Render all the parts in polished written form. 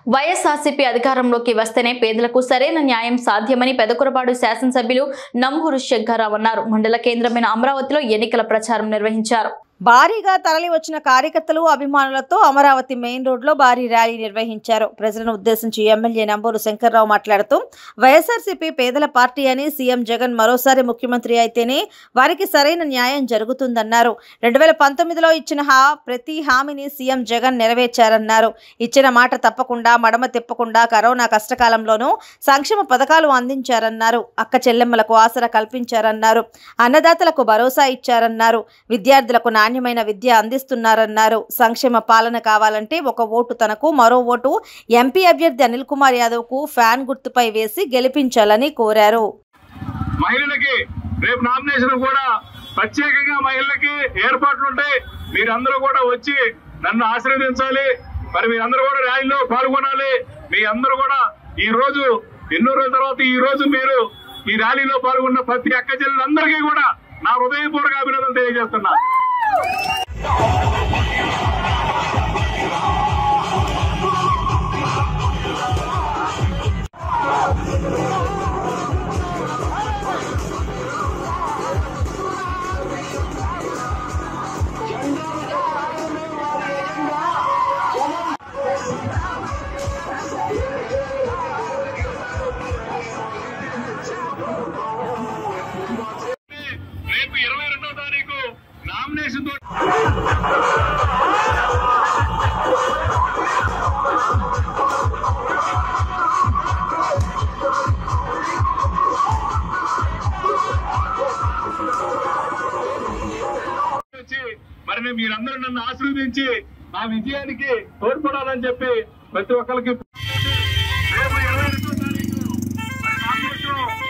వైఎస్ఆర్సీపీ అధికారంలోకి వస్తేనే పేదలకు సరైన న్యాయం సాధ్యమని పెదకురపాడు శాసనసభ్యులు నంబూరు శంకర్రావు అన్నారు. మండల కేంద్రమైన అమరావతిలో ఎన్నికల ప్రచారం నిర్వహించారు. భారీగా తరలివచ్చిన కార్యకర్తలు అభిమానులతో అమరావతి మెయిన్ రోడ్లో భారీ ర్యాలీ నిర్వహించారు. ప్రజలను ఉద్దేశించి ఎమ్మెల్యే నంబూరు శంకర్రావు మాట్లాడుతూ వైఎస్ఆర్సీపీ పేదల పార్టీ అని, సీఎం జగన్ మరోసారి ముఖ్యమంత్రి అయితేనే వారికి సరైన న్యాయం జరుగుతుందన్నారు. 2019లో ఇచ్చిన ప్రతి హామీని సీఎం జగన్ నెరవేర్చారన్నారు. ఇచ్చిన మాట తప్పకుండా మడమ తిప్పకుండా కరోనా కష్టకాలంలోనూ సంక్షేమ పథకాలు అందించారన్నారు. అక్క చెల్లెమ్మలకు ఆసరా కల్పించారన్నారు. అన్నదాతలకు భరోసా ఇచ్చారన్నారు. విద్యార్థులకు నాణ్యమైన విద్య అందిస్తున్నారన్నారు. సంక్షేమ పాలన కావాలంటే ఒక ఓటు తనకు, మరో ఓటు ఎంపీ అభ్యర్థి అనిల్ కుమార్ యాదవ్ కు ఫ్యాన్ గుర్తుపై వేసి గెలిపించాలని కోరారు. మహిళలకి రేపు నామినేషన్ కూడా ప్రత్యేకంగా మహిళలకి ఏర్పాట్లు ఉంటాయి. మీరందరూ కూడా వచ్చి నన్ను ఆశీర్వదించాలి. మరి మీరందరూ కూడా ర్యాలీలో పాల్గొనాలి. మీ అందరూ కూడా ఈ రోజు ఎన్నో రోజుల తర్వాత ఈ రోజు మీరు ఈ ర్యాలీలో పాల్గొన్న ప్రతి అక్క చెల్లెలందరికీ కూడా నా హృదయపూర్వక అభినందనలు తెలియజేస్తున్నా. రేపు 22వ తారీఖు నామినేషన్ మరి మీరందరూ నన్ను ఆశీర్వదించి నా విజయానికి తోడ్పడాలని చెప్పి ప్రతి ఒక్కరికి రేపు 22వ తారీఖు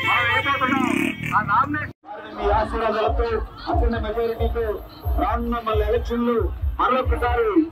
మనం అయిపోతున్నాం. ఆ నామినేషన్ మీ ఆశీర్వాదాలతో అఖండ మెజారిటీతో రానున్న మళ్ళీ ఎలక్షన్లు మరొకసారి